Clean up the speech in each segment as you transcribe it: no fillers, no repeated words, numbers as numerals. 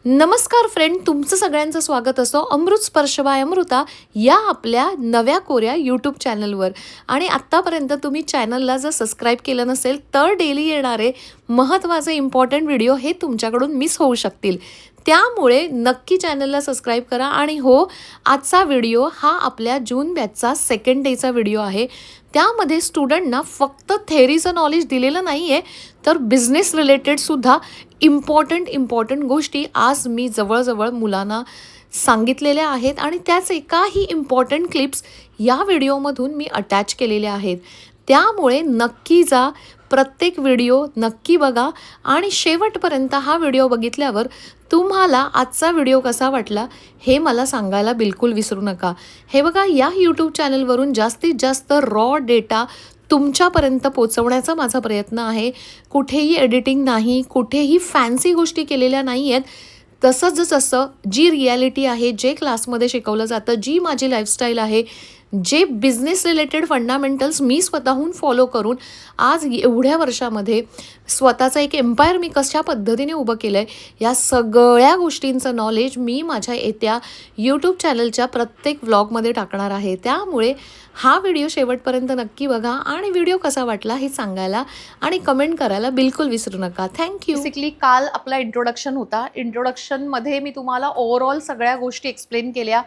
नमस्कार फ्रेंड, तुमचं सगळ्यांचं स्वागत असो अमृत स्पर्श बाय अमृता या आपल्या नव्या कोऱ्या यूट्यूब चॅनलवर. आणि आत्तापर्यंत तुम्ही चॅनलला जर सबस्क्राईब केलं नसेल तर डेली येणारे महत्त्वाचे इम्पॉर्टंट व्हिडिओ हे तुमच्याकडून मिस होऊ शकतील. त्यामुळे नक्की चॅनलला सबस्क्राईब करा. आणि हो, आजचा व्हिडिओ हा आपल्या जून बॅचचा सेकंड डेचा व्हिडिओ आहे. त्यामध्ये स्टुडंटना फक्त थेअरीचं नॉलेज दिलेलं नाही आहे, तर बिझनेस रिलेटेडसुद्धा इम्पॉर्टंट गोष्टी आज मी जवळजवळ मुलांना सांगितलेल्या आहेत. आणि त्याच एकाही इम्पॉर्टंट क्लिप्स या व्हिडिओमधून मी अटॅच केलेल्या आहेत. त्यामुळे नक्की जा, प्रत्येक व्हिडिओ नक्की बघा आणि शेवटपर्यंत हा व्हिडिओ बघितल्यावर तुम्हाला आजचा व्हिडिओ कसा वाटला हे मला सांगायला बिलकुल विसरू नका. हे बघा, या यूट्यूब चॅनलवरून जास्तीत जास्त रॉ डेटा तुमच्यापर्यंत पोचवण्याचा माझा प्रयत्न आहे. कुठेही एडिटिंग नाही, कुठेही फॅन्सी गोष्टी केलेल्या नाही आहेत. तसंच जसं जी रिॲलिटी आहे, जे क्लासमध्ये शिकवलं जातं, जी माझी लाईफस्टाईल आहे, जे बिझनेस रिलेटेड फंडामेंटल्स मी स्वतःहून फॉलो करून आज एवढ्या वर्षामध्ये स्वतःचा एक एम्पायर मी कशा पद्धतीने उभं केलं आहे, या सगळ्या गोष्टींचं नॉलेज मी माझ्या येत्या यूट्यूब चॅनलच्या प्रत्येक व्लॉगमध्ये टाकणार आहे. त्यामुळे हा व्हिडिओ शेवटपर्यंत नक्की बघा आणि व्हिडिओ कसा वाटला हे सांगायला आणि कमेंट करायला बिलकुल विसरू नका. थँक्यू. बेसिकली काल आपला इंट्रोडक्शन होता. इंट्रोडक्शनमध्ये मी तुम्हाला ओव्हरऑल सगळ्या गोष्टी एक्सप्लेन केल्या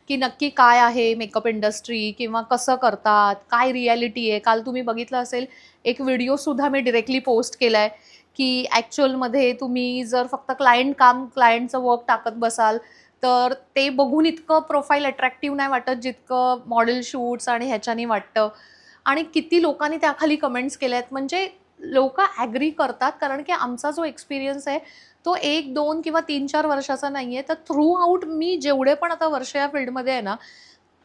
की नक्की काय आहे मेकअप इंडस्ट्री किंवा कसं करतात, काय रिॲलिटी आहे. काल तुम्ही बघितलं असेल एक व्हिडिओसुद्धा मी डिरेक्टली पोस्ट केला आहे की ॲक्च्युअलमध्ये तुम्ही जर फक्त क्लायंटचं वर्क टाकत बसाल तर ते बघून इतकं प्रोफाईल अट्रॅक्टिव्ह नाही वाटत जितकं मॉडेल शूट्स आणि ह्याच्यानी वाटतं. आणि किती लोकांनी त्याखाली कमेंट्स केल्या आहेत. म्हणजे लोक ॲग्री करतात, कारण की आमचा जो एक्सपिरियन्स आहे तो 1, 2 किंवा 3-4 वर्षाचा नाही आहे. तर थ्रू आऊट मी जेवढे पण आता वर्ष या फील्डमध्ये आहे ना,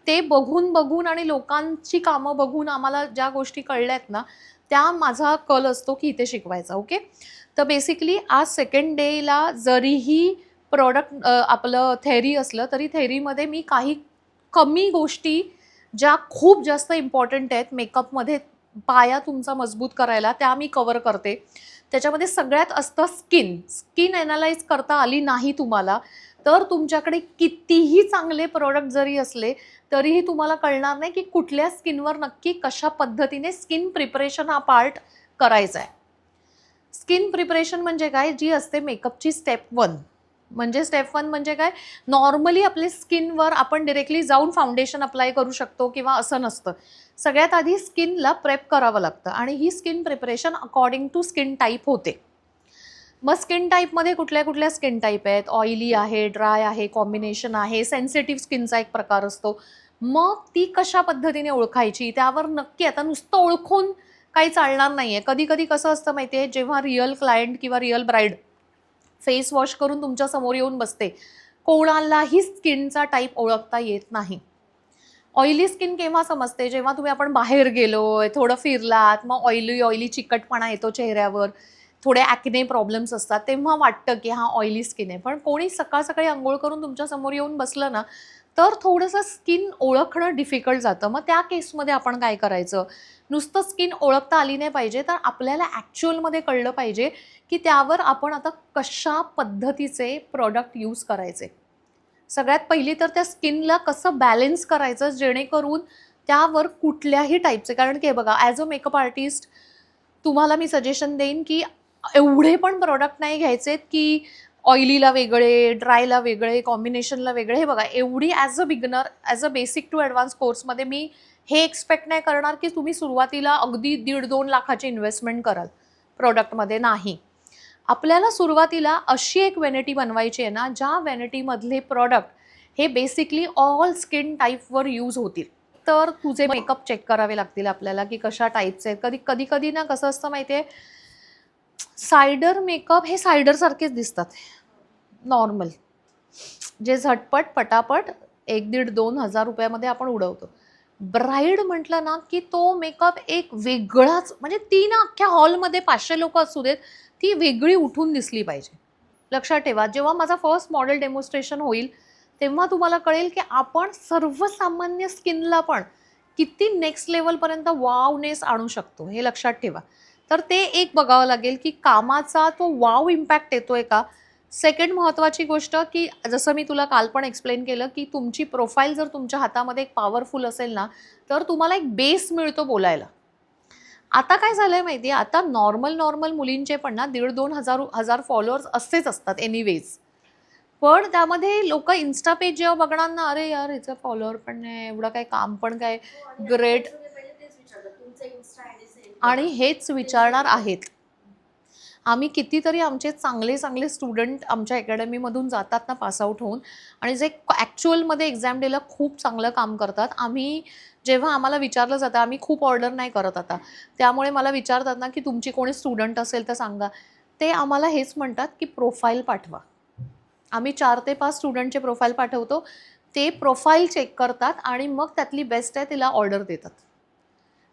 ते बघून आणि लोकांची कामं बघून आम्हाला ज्या गोष्टी कळल्या आहेत ना, त्या माझा कल असतो की इथे शिकवायचा. ओके, तर बेसिकली आज सेकंड डेला जरीही प्रॉडक्ट आपलं थेअरी असलं तरी थेअरीमध्ये मी काही कमी गोष्टी ज्या खूप जास्त इम्पॉर्टंट आहेत मेकअपमध्ये पाया तुमचा मजबूत करायला, त्या मी कवर करते. त्याच्यामध्ये सगळ्यात असतं स्किन ॲनालाइज करता आली नाही तुम्हाला तर तुमच्याकडे कितीही चांगले प्रोडक्ट जरी असले तरीही तुम्हाला कळणार नाही की कुठल्या स्किनवर नक्की कशा पद्धतीने स्किन प्रिपरेशन हा पार्ट करायचा आहे. स्किन प्रिपरेशन म्हणजे काय, जी असते मेकअपची स्टेप 1. म्हणजे स्टेप 1 म्हणजे काय, नॉर्मली आपल्या स्किनवर आपण डिरेक्टली जाऊन फाउंडेशन अप्लाय करू शकतो किंवा असं नसतं. सगळ्यात आधी स्किनला प्रेप करावं लागतं आणि ही skin preparation according to skin type होते. मग स्किन टाईपमध्ये कुठल्या स्किन टाईप आहेत, ऑइली आहे, ड्राय आहे, कॉम्बिनेशन आहे, सेन्सिटिव्ह स्किनचा एक प्रकार असतो. मग ती कशा पद्धतीने ओळखायची, त्यावर नक्की आता नुसतं ओळखून काही चालणार नाही आहे. कधी कधी कसं असतं माहिती आहे, जेव्हा रिअल क्लायंट किंवा रिअल ब्राईड फेस वॉश करून तुमच्या समोर येऊन बसते, कोणालाही स्किनचा टाईप ओळखता येत नाही. ऑइली स्किन केव्हा समजते, जेव्हा आपण बाहेर गेलोय, थोडं फिरलात, मग ऑइली चिकटपणा येतो चेहऱ्यावर, थोडे ॲक्ने प्रॉब्लेम्स असतात, तेव्हा वाटतं की हा ऑइली स्किन आहे. पण कोणी सकाळ सकाळी आंघोळ करून तुमच्या समोर येऊन बसलं ना, तर थोडंसं स्किन ओळखणं डिफिकल्ट जातं. मग त्या केसमध्ये आपण काय करायचं, नुसतं स्किन ओळखता आली नाही पाहिजे, तर आपल्याला ॲक्च्युअलमध्ये कळलं पाहिजे की त्यावर आपण आता कशा पद्धतीचे प्रॉडक्ट यूज करायचे. सगळ्यात पहिली तर त्या स्किनला कसं बॅलेन्स करायचं जेणेकरून त्यावर कुठल्याही टाईपचे, कारण की बघा, ॲज अ मेकअप आर्टिस्ट तुम्हाला मी सजेशन देईन की एवढे पण प्रॉडक्ट नाही घ्यायचे की ऑइलीला वेगळे, ड्रायला वेगळे, कॉम्बिनेशनला वेगळे. हे बघा, एवढी as a beginner, as a basic to advance कोर्समध्ये मी हे एक्सपेक्ट नाही करणार की तुम्ही सुरुवातीला अगदी 1.5-2 लाखाची इन्व्हेस्टमेंट कराल प्रॉडक्टमध्ये. नाही, आपल्याला सुरुवातीला अशी एक व्हॅनिटी बनवायची आहे ना, ज्या व्हॅनिटीमधले प्रॉडक्ट हे बेसिकली ऑल स्किन टाईपवर यूज होतील. तर तुझे मेकअप चेक करावे लागतील आपल्याला की कशा टाईपचे आहेत. कधी ना कसं असतं माहिती आहे, सायडर मेकअप हे सायडरसारखेच दिसतात नॉर्मल, जे झटपट पटापट 1-1.5-2 हजार रुपयामध्ये आपण उडवतो. ब्राईड म्हटलं ना की तो मेकअप एक वेगळाच, म्हणजे ती ना अख्ख्या हॉलमध्ये 500 लोक असू देत, ती वेगळी उठून दिसली पाहिजे. लक्षात ठेवा, जेव्हा माझा फर्स्ट मॉडेल डेमॉन्स्ट्रेशन होईल तेव्हा तुम्हाला कळेल की आपण सर्वसामान्य स्किनला पण किती नेक्स्ट लेवलपर्यंत वावनेस आणू शकतो, हे लक्षात ठेवा. तर ते एक बघावं लागेल की कामाचा तो वाव इम्पॅक्ट येतोय का, सेकंड महत्त्वाची गोष्ट की जसं मी तुला काल पण एक्सप्लेन केलं की तुमची प्रोफाईल जर तुमच्या हातामध्ये एक पॉवरफुल असेल ना, तर तुम्हाला एक बेस मिळतो बोलायला. आता काय झालंय माहिती आहे, आता नॉर्मल मुलींचे पण ना 1,500-2,000 फॉलोअर्स असेच असतात एनिवेज. पण त्यामध्ये लोक इन्स्टा पेज जेव्हा बघणार ना, अरे यार हिचं फॉलोअर पण नाही, एवढं काय काम पण काय ग्रेट, आणि हेच विचारणार आहेत. आम्ही कितीतरी आमचे चांगले चांगले स्टुडंट आमच्या अकॅडमीमधून जातात ना पासआउट होऊन, आणि जे ॲक्च्युअलमध्ये एक्झाम डेला खूप चांगलं काम करतात. आम्ही जेव्हा आम्हाला विचारलं जातं, आम्ही खूप ऑर्डर नाही करत आता, त्यामुळे मला विचारतात ना की तुमची कोणी स्टुडंट असेल तर सांगा, ते आम्हाला हेच म्हणतात की प्रोफाईल पाठवा. आम्ही 4 ते 5 स्टुडंटचे प्रोफाईल पाठवतो, ते प्रोफाईल चेक करतात आणि मग त्यातली बेस्ट आहे तिला ऑर्डर देतात.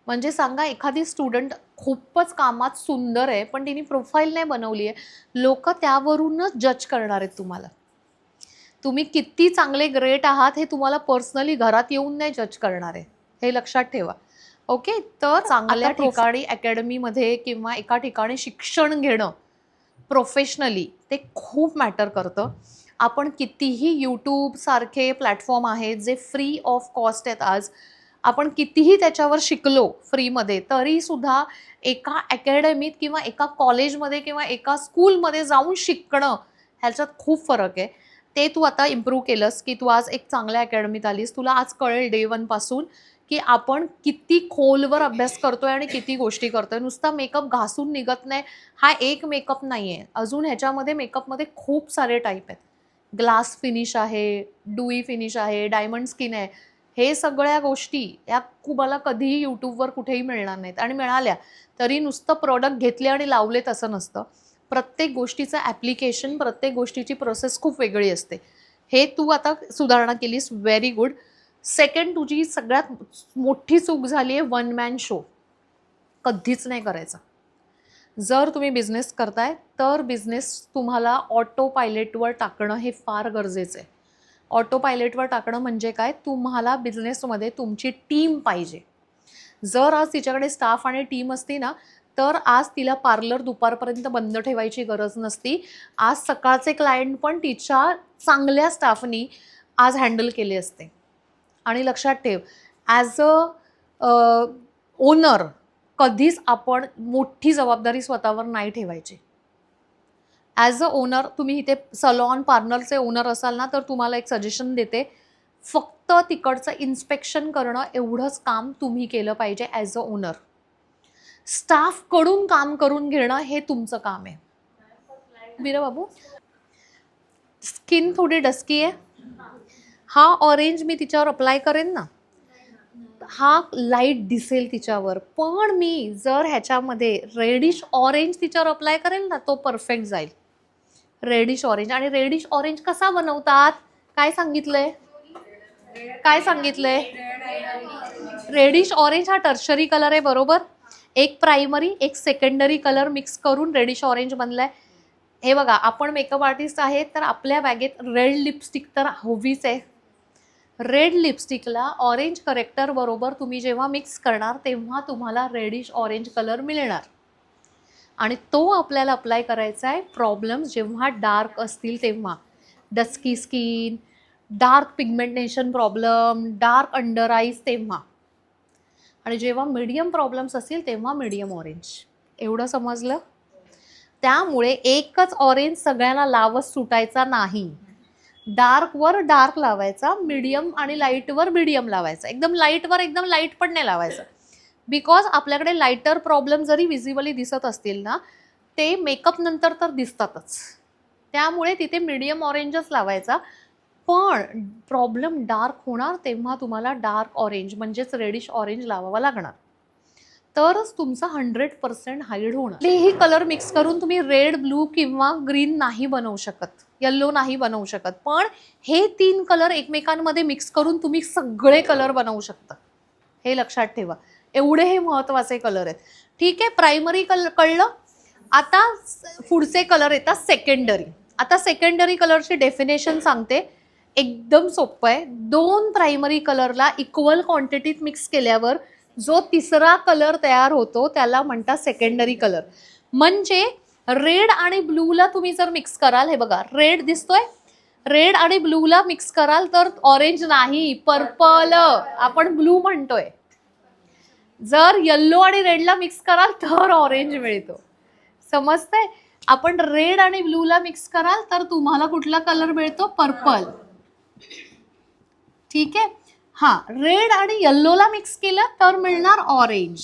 म्हणजे सांगा, एखादी स्टुडंट खूपच कामात सुंदर आहे पण तिने प्रोफाईल नाही बनवली आहे, लोक त्यावरूनच जज करणार आहेत तुम्हाला. तुम्ही किती चांगले ग्रेट आहात हे तुम्हाला पर्सनली घरात येऊन नाही जज करणार आहे, हे लक्षात ठेवा. ओके, तर चांगल्या ठिकाणी अकॅडमीमध्ये किंवा एका ठिकाणी शिक्षण घेणं प्रोफेशनली ते खूप मॅटर करतं. आपण कितीही यूट्यूब सारखे प्लॅटफॉर्म आहेत जे फ्री ऑफ कॉस्ट आहेत, आज आपण कितीही त्याच्यावर शिकलो फ्रीमध्ये, तरीसुद्धा एका अकॅडमीत किंवा एका कॉलेजमध्ये किंवा एका स्कूलमध्ये जाऊन शिकणं ह्याच्यात खूप फरक आहे. ते तू आता इम्प्रूव्ह केलंस की तू आज एक चांगल्या अकॅडमीत आलीस, तुला आज कळेल डे 1 पासून की आपण किती खोलवर अभ्यास करतोय आणि किती गोष्टी करतोय. नुसता मेकअप घासून निघत नाही, हा एक मेकअप नाही आहे. अजून ह्याच्यामध्ये मेकअपमध्ये खूप सारे टाईप आहेत. ग्लास फिनिश आहे, डुई फिनिश आहे, डायमंड स्किन आहे. हे सगळ्या गोष्टी या तुम्हाला कधीही यूट्यूबवर कुठेही मिळणार नाहीत, आणि मिळाल्या तरी नुसतं प्रोडक्ट घेतले आणि लावले तसं नसतं. प्रत्येक गोष्टीचं ॲप्लिकेशन, प्रत्येक गोष्टीची प्रोसेस खूप वेगळी असते. हे तू आता सुधारणा केलीस, व्हेरी गुड. सेकंड, तुझी सगळ्यात मोठी चूक झाली आहे वन मॅन शो. कधीच नाही करायचा. जर तुम्ही बिझनेस करताय तर बिझनेस तुम्हाला ऑटो पायलटवर टाकणं हे फार गरजेचं आहे. ऑटो पायलटवर टाकणं म्हणजे काय, तुम्हाला बिझनेसमध्ये तुमची टीम पाहिजे. जर आज तिच्याकडे स्टाफ आणि टीम असती ना, तर आज तिला पार्लर दुपारपर्यंत बंद ठेवायची गरज नसती. आज सकाळचे क्लायंट पण तिच्या चांगल्या स्टाफनी आज हँडल केले असते. आणि लक्षात ठेव, ॲज अ ओनर कधीच आपण मोठी जबाबदारी स्वतःवर नाही ठेवायची. ॲज अ ओनर, तुम्ही इथे सलॉन पार्लरचे ओनर असाल ना, तर तुम्हाला एक सजेशन देते, फक्त तिकडचं इन्स्पेक्शन करणं एवढंच काम तुम्ही केलं पाहिजे ॲज अ ओनर. स्टाफकडून काम करून घेणं हे तुमचं काम आहे. बिरा बाबू, स्किन थोडी डस्की आहे. हा ऑरेंज मी तिच्यावर अप्लाय करेन ना, हा लाईट दिसेल तिच्यावर, पण मी जर ह्याच्यामध्ये रेडिश ऑरेंज तिच्यावर अप्लाय करेल ना, तो परफेक्ट जाईल. Reddish orange. आणि रेडिश ऑरेंज कसा बनवतात, काय सांगितलंय, काय सांगितलंय? रेडिश ऑरेंज हा टर्शरी कलर आहे, बरोबर. एक प्रायमरी एक सेकंडरी कलर मिक्स करून रेडिश ऑरेंज बनलाय. हे बघा, आपण मेकअप आर्टिस्ट आहे तर आपल्या बॅगेत रेड लिपस्टिक तर हवीच आहे. रेड लिपस्टिकला ऑरेंज करेक्टर बरोबर तुम्ही जेव्हा मिक्स करणार तेव्हा तुम्हाला रेडिश ऑरेंज कलर मिळणार, आणि तो आपल्याला अप्लाय करायचा आहे प्रॉब्लेम्स जेव्हा डार्क असतील तेव्हा. Dusky skin, dark pigmentation problem, dark under eyes तेव्हा, आणि जेव्हा मीडियम प्रॉब्लेम्स असतील तेव्हा मीडियम ऑरेंज. एवढं समजलं? त्यामुळे एकच ऑरेंज सगळ्यांना लावत सुटायचा नाही. डार्कवर डार्क लावायचा, मीडियम आणि लाईटवर मीडियम लावायचा. एकदम लाईटवर एकदम लाईट पण नाही लावायचं, बिकॉज आपल्याकडे लाईटर प्रॉब्लेम जरी विजिबली दिसत असतील ना, ते मेकअप नंतर तर दिसतातच. त्यामुळे तिथे मीडियम ऑरेंजच लावायचा. पण प्रॉब्लेम डार्क होणार तेव्हा तुम्हाला डार्क ऑरेंज म्हणजेच रेडिश ऑरेंज लावावा लागणार, तरच तुमचा 100% हाईड होणार. कुठलेही कलर मिक्स करून तुम्ही रेड, ब्लू किंवा ग्रीन नाही बनवू शकत, येल्लो नाही बनवू शकत, पण हे 3 कलर एकमेकांमध्ये मिक्स करून तुम्ही सगळे कलर बनवू शकता. हे लक्षात ठेवा, एवढे हे महत्त्वाचे कलर आहेत. ठीक आहे, प्रायमरी कलर कळलं. आता पुढचे कलर येतात सेकंडरी. आता सेकंडरी कलरची डेफिनेशन सांगते, एकदम सोपं आहे. 2 प्रायमरी कलरला इक्वल क्वांटिटीत मिक्स केल्यावर जो तिसरा कलर तयार होतो त्याला म्हणतात सेकंडरी कलर. म्हणजे रेड आणि ब्लूला तुम्ही जर मिक्स कराल, हे बघा रेड दिसतोय, रेड आणि ब्लूला मिक्स कराल तर ऑरेंज नाही, पर्पल, आपण ब्लू म्हणतोय. जर येल्लो आणि रेडला मिक्स कराल तर ऑरेंज मिळतो. समजतंय? आपण रेड आणि ब्लूला मिक्स कराल तर तुम्हाला कुठला कलर मिळतो? पर्पल. ठीक आहे. हा, रेड आणि येल्लोला मिक्स केलं तर मिळणार ऑरेंज,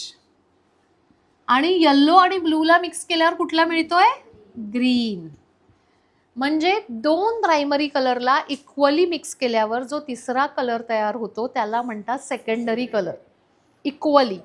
आणि येल्लो आणि ब्लूला मिक्स केल्यावर कुठला मिळतोय? ग्रीन. म्हणजे दोन प्रायमरी कलरला इक्वली मिक्स केल्यावर जो तिसरा कलर तयार होतो त्याला म्हणतात सेकंडरी कलर. इक्वली.